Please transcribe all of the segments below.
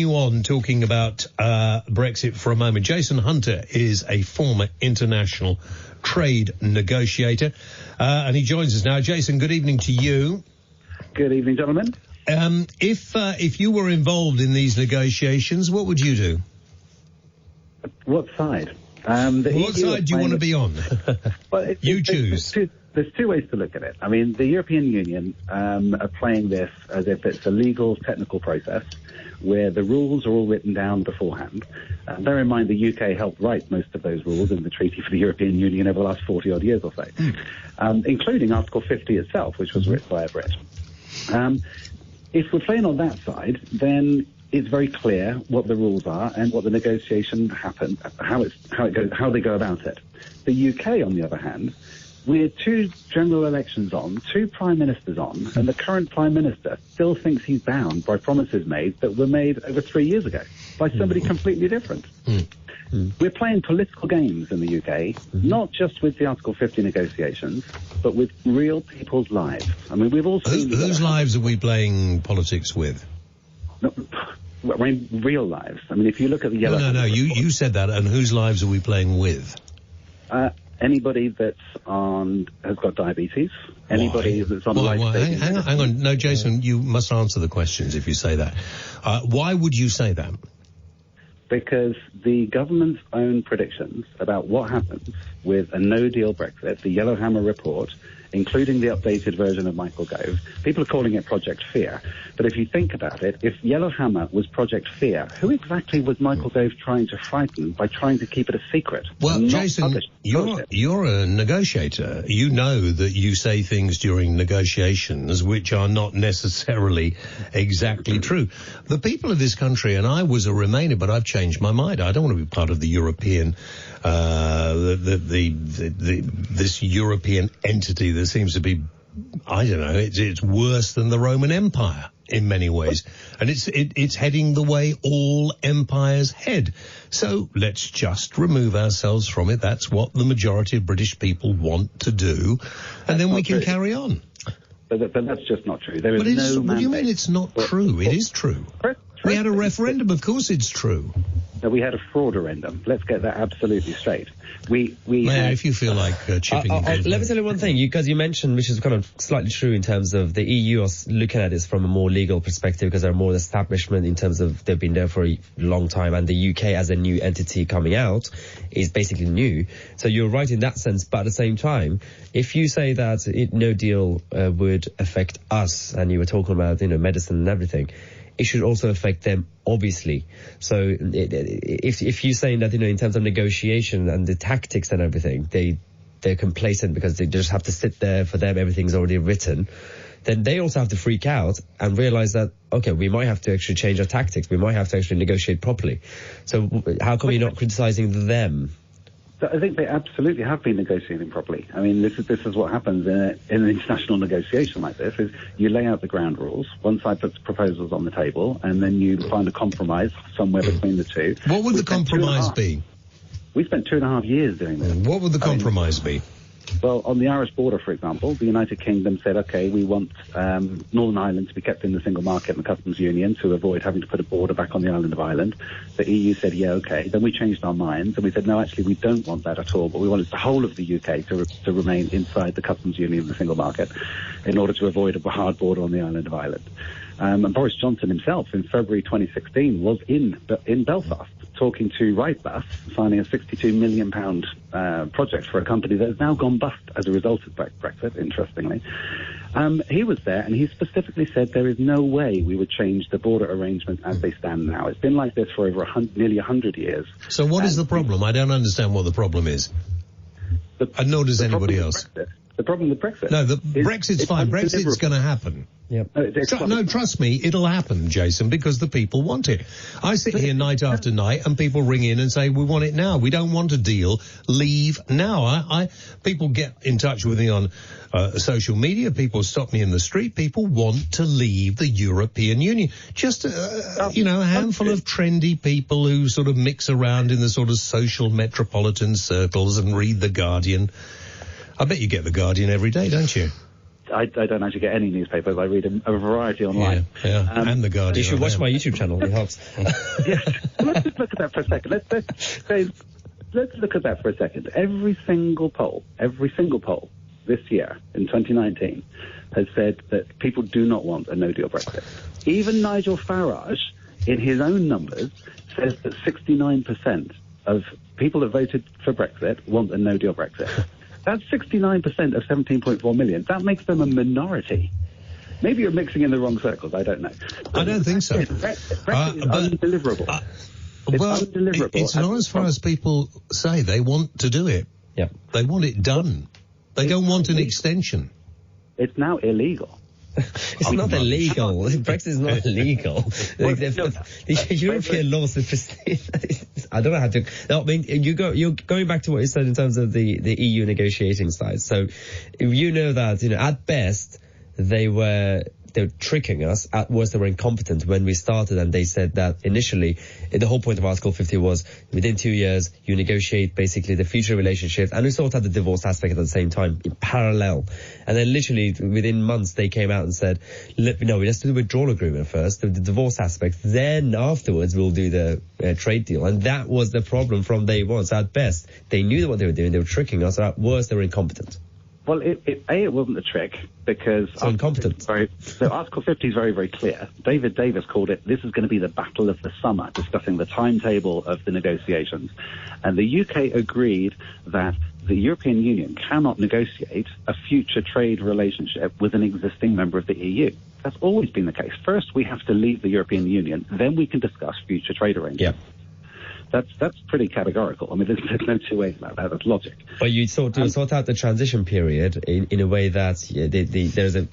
On talking about Brexit for a moment. Jason Hunter is a former international trade negotiator, and he joins us now. Jason, good evening to you. Good evening, gentlemen. If you were involved in these negotiations, what would you do? What side? What side do you want to be on? Well, you choose. There's two ways to look at it. I mean, the European Union are playing this as if it's a legal, technical process where the rules are all written down beforehand. Bear in mind, the UK helped write most of those rules in the Treaty for the European Union over the last 40-odd years or so, including Article 50 itself, which was written by a Brit. If we're playing on that side, then it's very clear what the rules are and what the negotiation happens, how they go about it. The UK, on the other hand, we're two general elections on, two prime ministers on, and the current prime minister still thinks he's bound by promises made that were made over 3 years ago by somebody completely different. We're playing political games in the UK, not just with the Article 50 negotiations, but with real people's lives. I mean, we've all seen... Whose lives are we playing politics with? No, I mean, real lives. I mean, if you look at the yellow... No, you said that, and whose lives are we playing with? Anybody that's has got diabetes. Anybody that's on life-saving... Hang on. No, Jason, you must answer the questions if you say that. Why would you say that? Because the government's own predictions about what happens with a no-deal Brexit, the Yellowhammer report, including the updated version of Michael Gove, people are calling it Project Fear. But if you think about it, if Yellowhammer was Project Fear, who exactly was Michael Gove trying to frighten by trying to keep it a secret? Well, Jason, you're a negotiator. You know that you say things during negotiations which are not necessarily exactly true. The people of this country, and I was a Remainer, but I've changed my mind. I don't want to be part of the European, this European entity that seems to be, I don't know, it's worse than the Roman Empire in many ways, and it's heading the way all empires head. So let's just remove ourselves from it. That's what the majority of British people want to do, and then we can carry on. But that's just not true. There is no. What do you mean it's not true? It is true. We had a referendum. Of course, it's true. No, we had a fraud-referendum. Let's get that absolutely straight. If you feel like chipping in. Let me tell you one thing, because you mentioned, which is kind of slightly true in terms of the EU are looking at this from a more legal perspective because they're more establishment in terms of they've been there for a long time, and the UK as a new entity coming out is basically new. So you're right in that sense, but at the same time, if you say that no deal would affect us, and you were talking about medicine and everything, it should also affect them, obviously. So if you're saying that, in terms of negotiation and the tactics and everything, they're complacent because they just have to sit there, for them everything's already written, then they also have to freak out and realize that, okay, we might have to actually change our tactics. We might have to actually negotiate properly. So how come you're not criticizing them? I think they absolutely have been negotiating properly. I mean, this is what happens in an international negotiation like this, is you lay out the ground rules, one side puts proposals on the table, and then you find a compromise somewhere between the two. What would the compromise be? We spent 2.5 years doing this. What would the compromise be? Well, on the Irish border, for example, the United Kingdom said, OK, we want Northern Ireland to be kept in the single market and the customs union to avoid having to put a border back on the island of Ireland. The EU said, yeah, OK. Then we changed our minds and we said, no, actually, we don't want that at all, but we wanted the whole of the UK to remain inside the customs union and the single market in order to avoid a hard border on the island of Ireland. And Boris Johnson himself, in February 2016, was in Belfast talking to Wrightbus, signing a £62 million project for a company that has now gone bust as a result of Brexit, interestingly. He was there, and he specifically said there is no way we would change the border arrangements as they stand now. It's been like this for over nearly 100 years. So what is the problem? I don't understand what the problem is. And nor does anybody else. The problem with Brexit... No, Brexit's fine. Brexit's going to happen. Yep. No, trust me, it'll happen, Jason, because the people want it. I sit here night after night and people ring in and say, we want it now. We don't want a deal. Leave now. People get in touch with me on social media. People stop me in the street. People want to leave the European Union. Just, a handful of trendy people who sort of mix around in the sort of social metropolitan circles and read The Guardian. I bet you get The Guardian every day, don't you? I don't actually get any newspapers. I read a variety online. Yeah. And The Guardian. You should watch my YouTube channel. It helps. Yes. Let's just look at that for a second. Let's look at that for a second. Every single poll this year in 2019 has said that people do not want a no-deal Brexit. Even Nigel Farage, in his own numbers, says that 69% of people that voted for Brexit want a no-deal Brexit. That's 69% of 17.4 million. That makes them a minority. Maybe you're mixing in the wrong circles. I don't know. I don't think so. Brexit is undeliverable. It's not as far as people say. They want to do it. Yeah. They want it done. They don't want an extension. It's now illegal. It's not illegal. Brexit is not illegal. The European laws are I don't know how to. No, I mean, you're going back to what you said in terms of the EU negotiating side. So, if you know that, at best they were tricking us. At worst, they were incompetent when we started, and they said that initially the whole point of Article 50 was within 2 years you negotiate basically the future relationships, and we sort out the divorce aspect at the same time in parallel. And then literally within months they came out and said, let's do the withdrawal agreement first, the divorce aspect, then afterwards we'll do the trade deal. And that was the problem from day one. So at best they knew what they were doing, they were tricking us, or at worst they were incompetent. Well, it wasn't a trick because so incompetent. So Article 50 is very, very clear. David Davis called it, this is going to be the battle of the summer, discussing the timetable of the negotiations. And the UK agreed that the European Union cannot negotiate a future trade relationship with an existing member of the EU. That's always been the case. First, we have to leave the European Union, then we can discuss future trade arrangements. Yeah. That's pretty categorical. I mean, there's no two ways about that. That's logic. But you sort out the transition period in a way that there's a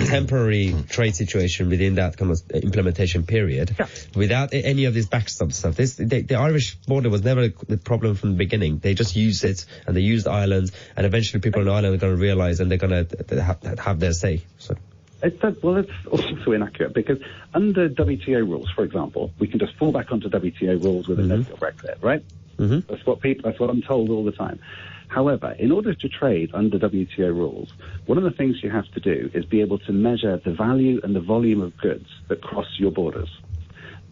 temporary trade situation within that kind of implementation period, without any of this backstop stuff. The Irish border was never the problem from the beginning. They just used it, and they used Ireland, and eventually people in Ireland are going to realise, and they're going to have their say. So. It's also inaccurate because under WTO rules, for example, we can just fall back onto WTO rules with a no-deal Brexit, right? Mm-hmm. That's what I'm told all the time. However, in order to trade under WTO rules, one of the things you have to do is be able to measure the value and the volume of goods that cross your borders.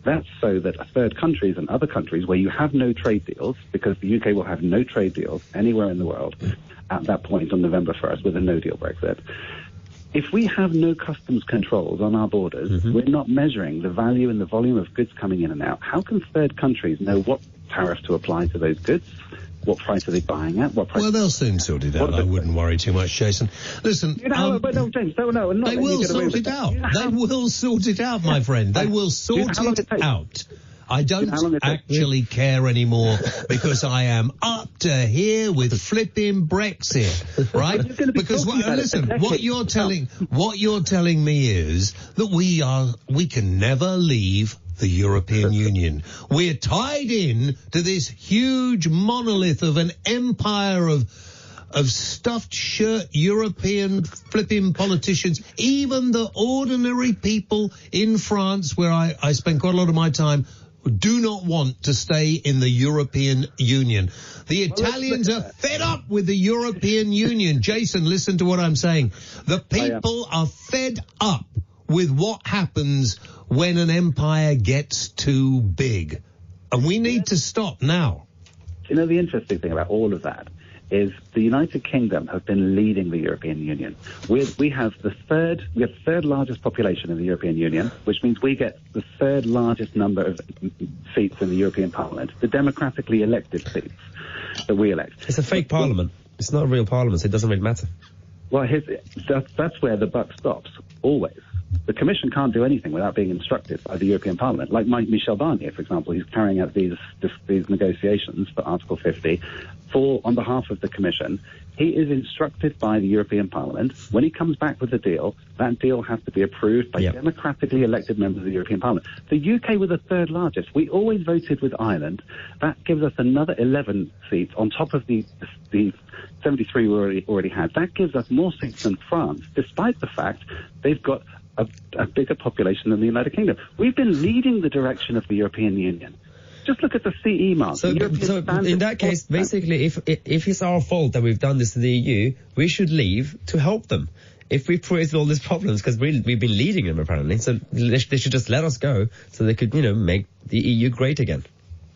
That's so that third countries and other countries where you have no trade deals, because the UK will have no trade deals anywhere in the world at that point on November 1st with a no-deal Brexit. If we have no customs controls on our borders, we're not measuring the value and the volume of goods coming in and out. How can third countries know what tariff to apply to those goods? What price are they buying at? Well, they'll soon sort it out. I wouldn't worry too much, Jason. Listen, James, they will sort it out. They will sort it out, my friend. They will sort it out. I don't actually care anymore because I am up to here with flipping Brexit, right? Because listen, what you're telling me is that we can never leave the European Union. We're tied in to this huge monolith of an empire of stuffed shirt European flipping politicians. Even the ordinary people in France, where I spend quite a lot of my time, do not want to stay in the European Union. The Italians are fed up with the European Union. Jason, listen to what I'm saying. The people are fed up with what happens when an empire gets too big. And we need to stop now. The interesting thing about all of that is the United Kingdom have been leading the European Union. We have the third largest population in the European Union, which means we get the third largest number of seats in the European Parliament, the democratically elected seats that we elect. It's a fake parliament. It's not a real parliament, so it doesn't really matter. Well, that's where the buck stops, always. The Commission can't do anything without being instructed by the European Parliament. Like Michel Barnier, for example, he's carrying out these negotiations for Article 50 on behalf of the Commission. He is instructed by the European Parliament. When he comes back with a deal, that deal has to be approved by democratically elected members of the European Parliament. The UK were the third largest. We always voted with Ireland. That gives us another 11 seats on top of the 73 we already had. That gives us more seats than France, despite the fact they've got a bigger population than the United Kingdom. We've been leading the direction of the European Union. Just look at the CE mark. So in that case, basically, if it's our fault that we've done this to the EU, we should leave to help them. if we created all these problems, because we've been leading them apparently, so they should just let us go so they could, make the EU great again.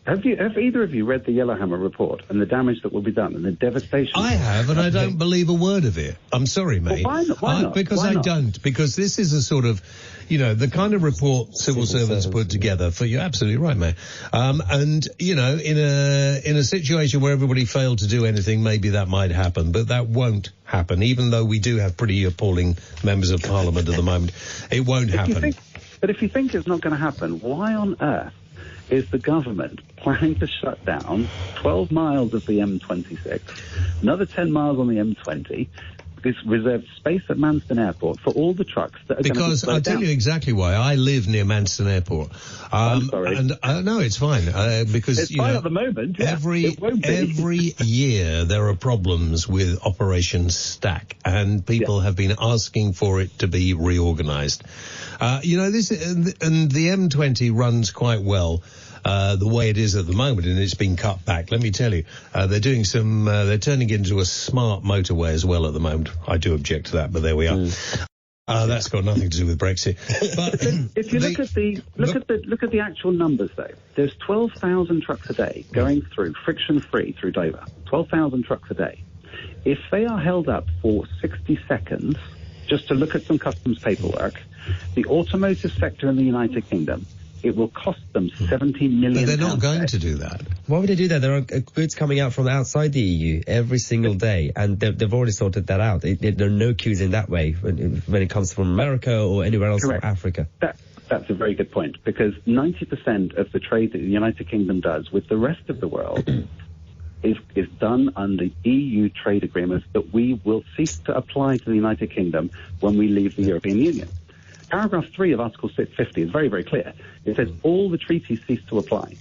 Have either of you read the Yellowhammer report and the damage that will be done and the devastation? I have, and I don't believe a word of it. I'm sorry, mate. Well, why not? Because I don't. Because this is a sort of, the kind of report civil servants put together for. You're absolutely right, mate. And in a situation where everybody failed to do anything, maybe that might happen, but that won't happen. Even though we do have pretty appalling members of Parliament at the moment, it won't happen. But if you think it's not going to happen, why on earth is the government planning to shut down 12 miles of the M26, another 10 miles on the M20, this reserved space at Manston Airport for all the trucks that are going to be Because I'll tell you exactly why. I live near Manston Airport. I'm sorry. And no, it's fine. Because it's fine at the moment. Yeah, every year there are problems with Operation Stack, and people have been asking for it to be reorganised. This and the M20 runs quite well. The way it is at the moment, and it's been cut back. Let me tell you, they're doing they're turning it into a smart motorway as well at the moment. I do object to that, but there we are. That's got nothing to do with Brexit. But if you look at the actual numbers, though, there's 12,000 trucks a day going through friction-free through Dover. 12,000 trucks a day. If they are held up for 60 seconds, just to look at some customs paperwork, the automotive sector in the United Kingdom, it will cost them 17 million. But they're not going to do that. Why would they do that? There are goods coming out from outside the EU every single day, and they've already sorted that out. There are no queues in that way when it comes from America or anywhere else in Africa. That's a very good point, because 90% of the trade that the United Kingdom does with the rest of the world is done under EU trade agreements that we will cease to apply to the United Kingdom when we leave the European Union. Paragraph 3 of Article 650 is very, very clear. It says all the treaties cease to apply.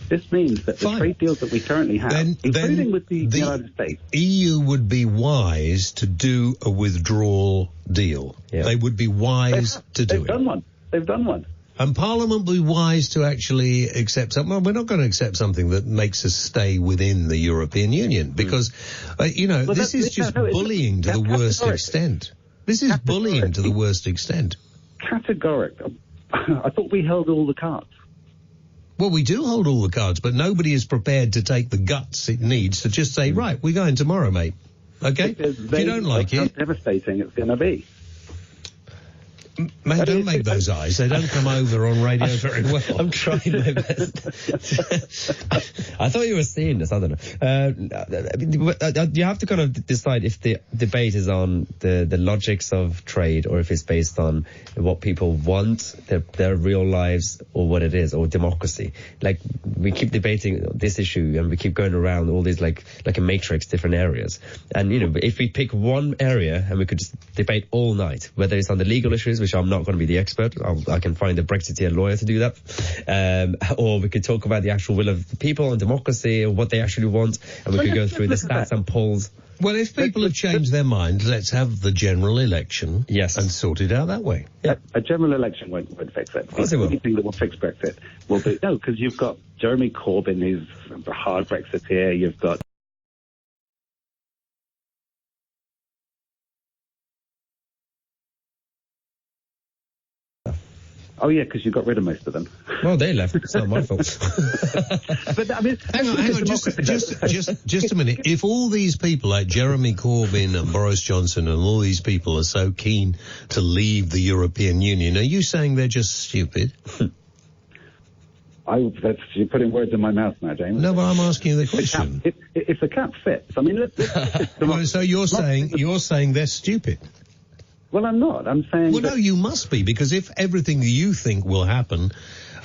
This means that the trade deals that we currently have, including with the United States... EU would be wise to do a withdrawal deal. Yeah. They would be wise to do it. They've done one. And Parliament would be wise to actually accept something. Well, we're not going to accept something that makes us stay within the European Union because, this is just bullying to the worst extent. This is bullying to the worst extent. Categoric. I thought we held all the cards. Well, we do hold all the cards, but nobody is prepared to take the guts it needs to just say, right, we're going tomorrow, mate. Okay? If you don't like it... How devastating it's going to be. Man, don't make those eyes. They don't come over on radio very well. I'm trying my best. I thought you were seeing this. I don't know. You have to kind of decide if the debate is on the logics of trade or if it's based on what people want, their real lives, or what it is, or democracy. Like, we keep debating this issue and we keep going around all these like a matrix, different areas. And, if we pick one area and we could just debate all night, whether it's on the legal issues, which I'm not going to be the expert. I can find a Brexiteer lawyer to do that. Or we could talk about the actual will of the people and democracy and what they actually want. And we could go through the stats and polls. Well, if people have changed their mind, let's have the general election. Yes. And sort it out that way. Yeah. A general election won't fix it. Of course it will. Anything that will fix Brexit will be... No, because you've got Jeremy Corbyn, who's a hard Brexiteer. You've got... Oh, yeah, because you got rid of most of them. Well, they left. It's not my fault. But, I mean, hang on. Just a minute. If all these people like Jeremy Corbyn and Boris Johnson and all these people are so keen to leave the European Union, are you saying they're just stupid? You're putting words in my mouth now, James. No, but I'm asking you the question. If the cap fits, I mean, so you're saying they're stupid? Well, I'm not. I'm saying... Well, no, you must be, because if everything you think will happen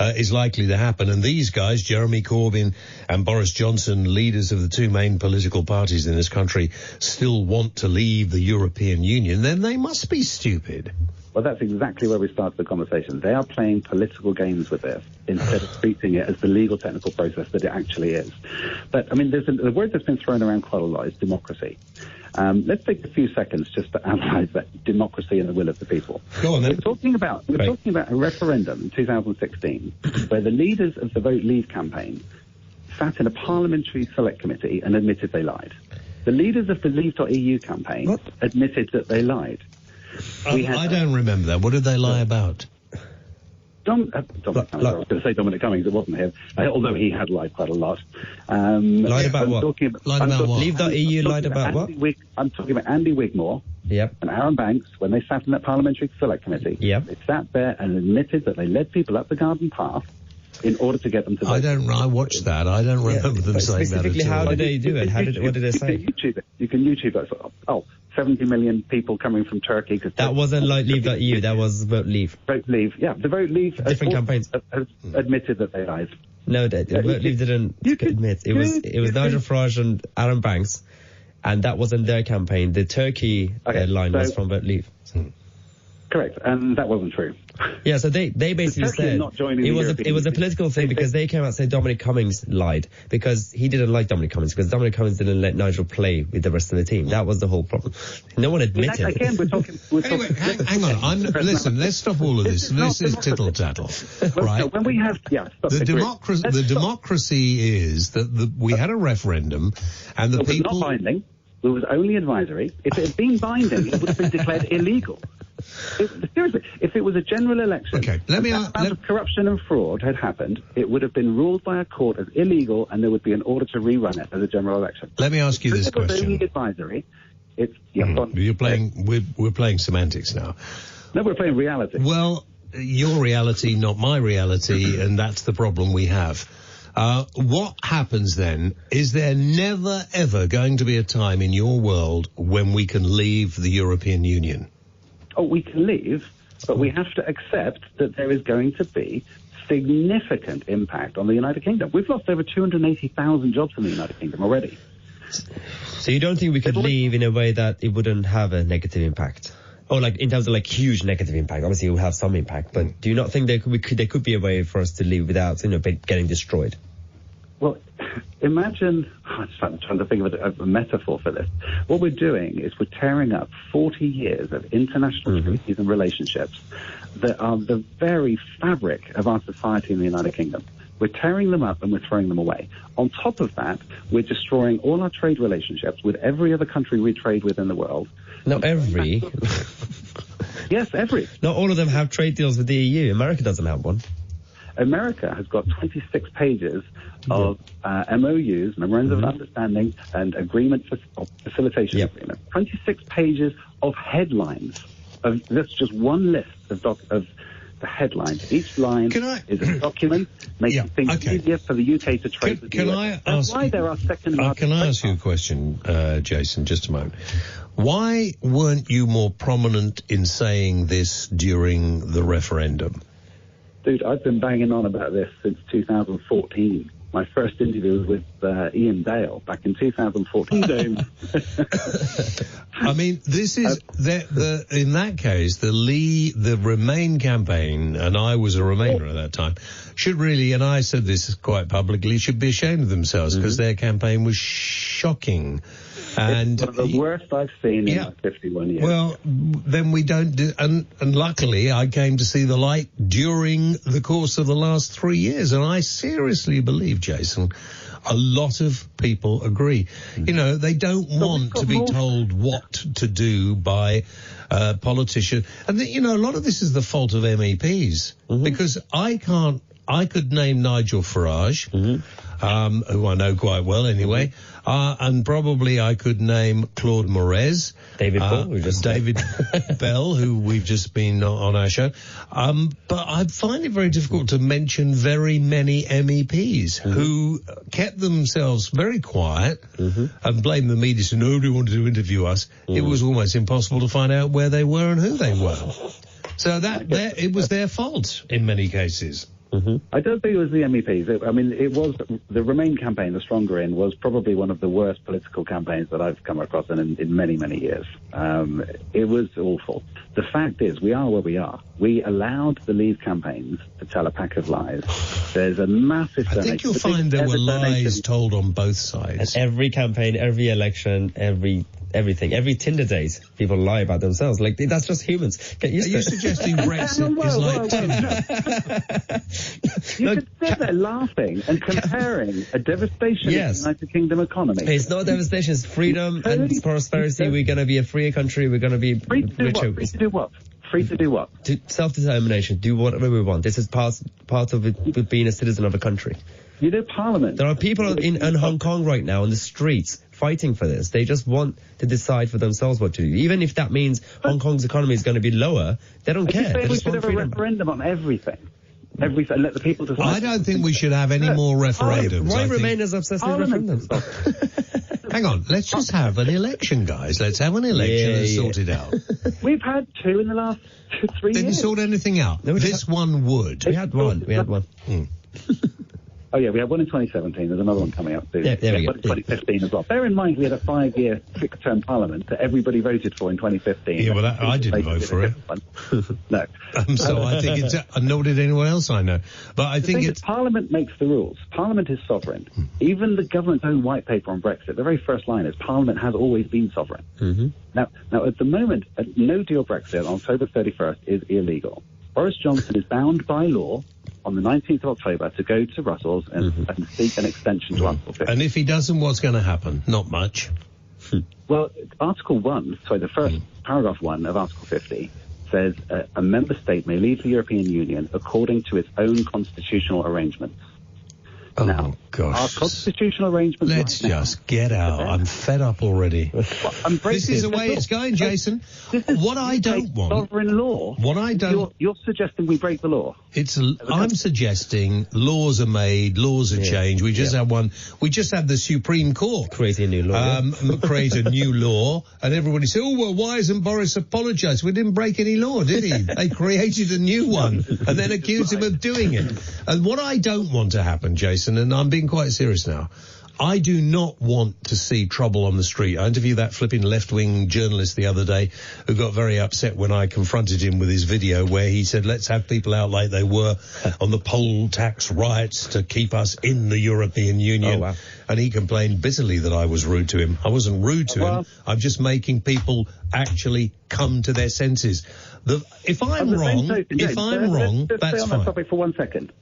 is likely to happen, and these guys, Jeremy Corbyn and Boris Johnson, leaders of the two main political parties in this country, still want to leave the European Union, then they must be stupid. Well, that's exactly where we started the conversation. They are playing political games with this instead of treating it as the legal technical process that it actually is. But, I mean, the word that's been thrown around quite a lot is democracy. Let's take a few seconds just to analyse that democracy and the will of the people. Go on then. We're talking about a referendum in 2016 where the leaders of the Vote Leave campaign sat in a parliamentary select committee and admitted they lied. The leaders of the Leave.eu campaign admitted that they lied. I don't remember that. What did they lie about? Dominic Cummings, I was going to say Dominic Cummings, it wasn't him, although he had lied quite a lot. Lied about what? Lied about what? Leave the EU lied about what? I'm talking about Andy Wigmore and Aaron Banks when they sat in that Parliamentary Select Committee. Yep. They sat there and admitted that they led people up the garden path in order to get them to vote. I watched that. I don't remember them saying that at specifically, all. how did they do it? What did they say? You can YouTube it. 70 million people coming from Turkey. That wasn't like Leave.eu, that was Vote Leave. Vote Leave, yeah. The Vote Leave different campaigns has admitted that they lied. No, Vote Leave didn't admit. It was Nigel Farage and Aaron Banks, and that wasn't their campaign. The Turkey line was from Vote Leave. Correct, and that wasn't true. Yeah, so they basically said it was a political thing because they came out and said Dominic Cummings lied because he didn't like Dominic Cummings because Dominic Cummings didn't let Nigel play with the rest of the team. That was the whole problem. No one admitted. Again, we're talking. Anyway, hang on. Listen, let's stop all of this. This is tittle tattle, right? No, when we have the democracy is that we had a referendum, and the people. It was not binding. It was only advisory. If it had been binding, it would have been declared illegal. Seriously, if it was a general election, of corruption and fraud had happened, it would have been ruled by a court as illegal, and there would be an order to rerun it as a general election. Let me ask you this question. If it was only advisory, we're playing semantics now. No, we're playing reality. Well, your reality, not my reality, and that's the problem we have. What happens then? Is there never, ever going to be a time in your world when we can leave the European Union? Oh, we can leave, but we have to accept that there is going to be significant impact on the United Kingdom. We've lost over 280,000 jobs in the United Kingdom already. So you don't think we could leave in a way that it wouldn't have a negative impact? Or like in terms of like huge negative impact? Obviously it will have some impact, but do you not think there could be a way for us to leave without, getting destroyed? Well, imagine, I'm trying to think of a metaphor for this. What we're doing is we're tearing up 40 years of international treaties and relationships that are the very fabric of our society in the United Kingdom. We're tearing them up and we're throwing them away. On top of that, we're destroying all our trade relationships with every other country we trade with in the world. Not every. Yes, every. Not all of them have trade deals with the EU. America doesn't have one. America has got 26 pages of MOUs, Memorandum of Understanding, and Agreement for Facilitation Agreement. 26 pages of headlines. That's just one list of the headlines. Each line is a document making things easier for the UK to trade with the US. That's why there are second market. Can I ask you a question, Jason, just a moment? Why weren't you more prominent in saying this during the referendum? Dude, I've been banging on about this since 2014. My first interview was with Ian Dale back in 2014. I mean, this is in that case, the Remain campaign, and I was a Remainer at that time, should really, and I said this quite publicly, should be ashamed of themselves because their campaign was shocking. And it's one of the worst I've seen in my 51 years. Well, then we don't do, and luckily I came to see the light during the course of the last 3 years, and I seriously believe, Jason, a lot of people agree. They don't want to be told what to do by politicians. And, a lot of this is the fault of MEPs, because I could name Nigel Farage, who I know quite well anyway, and probably I could name Claude Moraes, David Bell, who we've just been on our show. But I find it very difficult to mention very many MEPs who kept themselves very quiet and blamed the media, so nobody wanted to interview us. It was almost impossible to find out where they were and who they were. So it was their fault in many cases. I don't think it was the MEPs. I mean, it was the Remain campaign, the Stronger In, was probably one of the worst political campaigns that I've come across in many, many years. It was awful. The fact is, we are where we are. We allowed the Leave campaigns to tell a pack of lies. There's a massive donation. I think you'll find there were lies told on both sides. And every campaign, every election, every everything. Every Tinder date, people lie about themselves. Like, that's just humans. Get used to it. Are you suggesting Brexit is like Tinder? You could sit there laughing and comparing a devastation in the United Kingdom economy. It's not devastation, it's freedom and prosperity. We're going to be a freer country. We're going to be richer. Free to do what? Free to do what? To self-determination. Do whatever we want. This is part of it, being a citizen of a country. You know, Parliament. There are people in Hong Kong right now on the streets fighting for this. They just want to decide for themselves what to do. Even if that means Hong Kong's economy is going to be lower, they don't care. They we just should want have a freedom. referendum on everything. Everything. Let the people decide. I don't think we should have any more referendums. Why I think- remain as obsessed with referendums? Hang on, let's just have an election, guys. Let's have an election and sort it out. We've had 2 in the last 3 Didn't years. sort anything out. No, we This one would. We had one. Oh, yeah, we had one in 2017. There's another one coming up soon. Yeah, there we one go. in 2015 as well. Bear in mind, we had a 5-year six-term parliament that everybody voted for in 2015. Yeah, well, I didn't vote for it. No. So I think it's, nor did anyone else I know. But I think it's, Parliament makes the rules. Parliament is sovereign. Even the government's own white paper on Brexit, the very first line is Parliament has always been sovereign. Mm-hmm. Now, at the moment, a no-deal Brexit on October 31st is illegal. Boris Johnson is bound by law on the 19th of October to go to Brussels and seek an extension to Article 50. and if he doesn't, what's going to happen? Not much. Well, Article 1, sorry, the first paragraph 1 of Article 50 says a member state may leave the European Union according to its own constitutional arrangements. Oh, Now, gosh. our constitutional arrangements Let's right now- just get out. I'm fed up already. Well, This is the way it's going, Jason. This is What I don't want, sovereign law. what I don't, You're suggesting we break the law. I'm suggesting laws are made, laws are changed. We just had one, we just had the Supreme Court Creating a new law. create a new law, and everybody said, oh, well, why hasn't Boris apologised? We didn't break any law, did he? They created a new one and then accused him of doing it. And what I don't want to happen, Jason, and I'm being quite serious now, I do not want to see trouble on the street. I interviewed that flipping left-wing journalist the other day who got very upset when I confronted him with his video where he said, let's have people out like they were on the poll tax riots to keep us in the European Union. Oh, wow. And he complained bitterly that I was rude to him. I wasn't rude to him. I'm just making people actually come to their senses. If I'm wrong, Let's that's stay on that fine. topic for 1 second.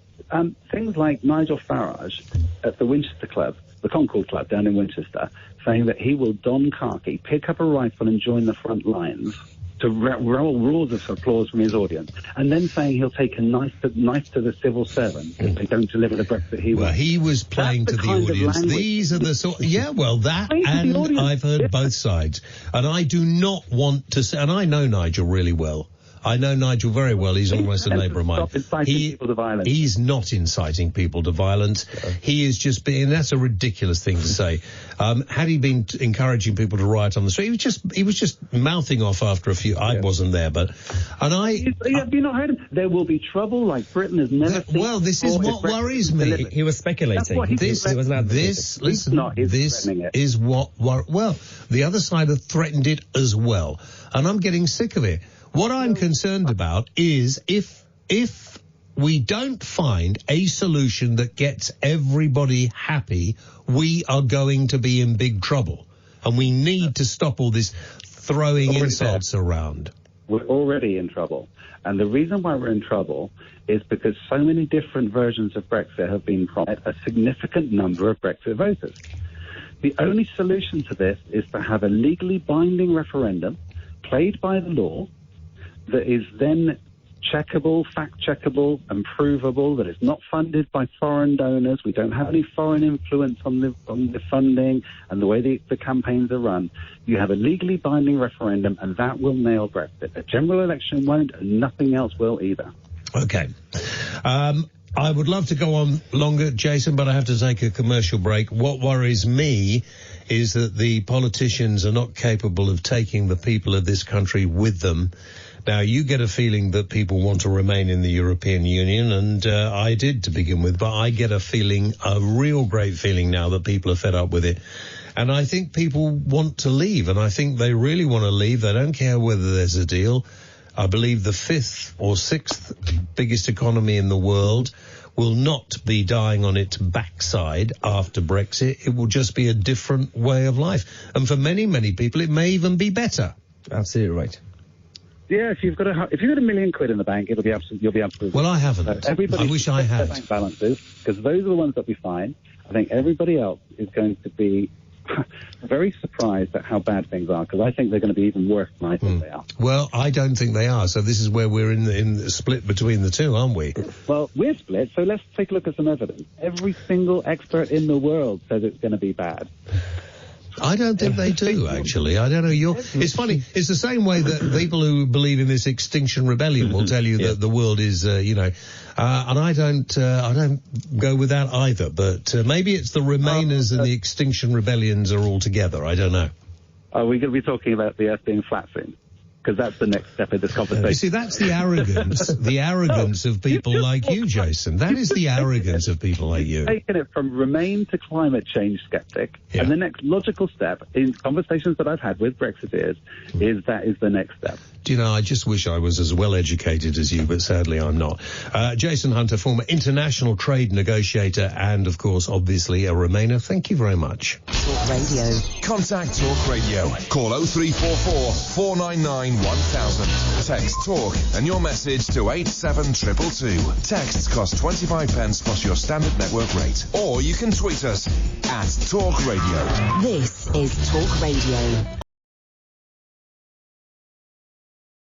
Things like Nigel Farage at the Winchester Club, the Concord Club down in Winchester, saying that he will don khaki, pick up a rifle and join the front lines to roll roars of applause from his audience, and then saying he'll take a knife to the civil servant if they don't deliver the Brexit he Well, wants. he was playing to That's the the kind of audience. language. These are the sort. Yeah, well, that Playing to the and audience. I've heard both sides, and I do not want to. And I know Nigel really well. I know Nigel very well. He's almost a neighbour of mine. Stop inciting people to violence. He's not inciting people to violence. He is just being. That's a ridiculous thing to say. Had he been encouraging people to riot on the street, he was just mouthing off after a few. I wasn't there, but Have you not heard him? There will be trouble like Britain has never seen. well, this is before what if Brexit worries is me. delivered. He was speculating. That's what he This, It was not this, He's listen, not, he's this threatening it. is what, well, the other side have threatened it as well. And I'm getting sick of it. What I'm concerned about is if we don't find a solution that gets everybody happy, we are going to be in big trouble. And we need to stop all this throwing insults around. We're already in trouble. And the reason why we're in trouble is because so many different versions of Brexit have been promised a significant number of Brexit voters. The only solution to this is to have a legally binding referendum played by the law that is then checkable, fact-checkable and provable, that it's not funded by foreign donors. We don't have any foreign influence on the funding and the way the campaigns are run. You have a legally binding referendum, and that will nail Brexit. A general election won't, and nothing else will either. Okay. I would love to go on longer, Jason, but I have to take a commercial break. What worries me is that the politicians are not capable of taking the people of this country with them. Now, you get a feeling that people want to remain in the European Union, and I did to begin with, but I get a real great feeling now that people are fed up with it. And I think people want to leave, and I think they really want to leave. They don't care whether there's a deal. I believe the 5th or 6th biggest economy in the world. will not be dying on its backside after Brexit. It will just be a different way of life. And for many, many people, it may even be better. Absolutely right. Yeah, if you've got £1 million in the bank, you'll be absolutely. Well, I haven't. Everybody I wish I had. Bank balances, because those are the ones that will be fine. I think everybody else is going to be very surprised at how bad things are, because I think they're going to be even worse than I think they are. Well, I don't think they are. So this is where we're in the split between the two, aren't we? Well, we're split, so let's take a look at some evidence. Every single expert in the world says it's going to be bad. I don't think they do, actually. I don't know. It's funny. It's the same way that people who believe in this Extinction Rebellion will tell you that the world is, and I don't go with that either. But maybe it's the Remainers and the Extinction Rebellions are all together. I don't know. Are we going to be talking about the Earth being flat soon? Because that's the next step in this conversation. You see, that's the arrogance of people like you, Jason. That is the arrogance of people like you. Taking it from Remain to climate change skeptic, and the next logical step in conversations that I've had with Brexiteers is that is the next step. Do you know, I just wish I was as well educated as you, but sadly I'm not. Jason Hunter, former international trade negotiator and, of course, obviously a Remainer. Thank you very much. Talk Radio. Contact Talk Radio. Call 0344 499 1000. Text Talk and your message to 87222. Texts cost 25 pence plus your standard network rate. Or you can tweet us at Talk Radio. This is Talk Radio.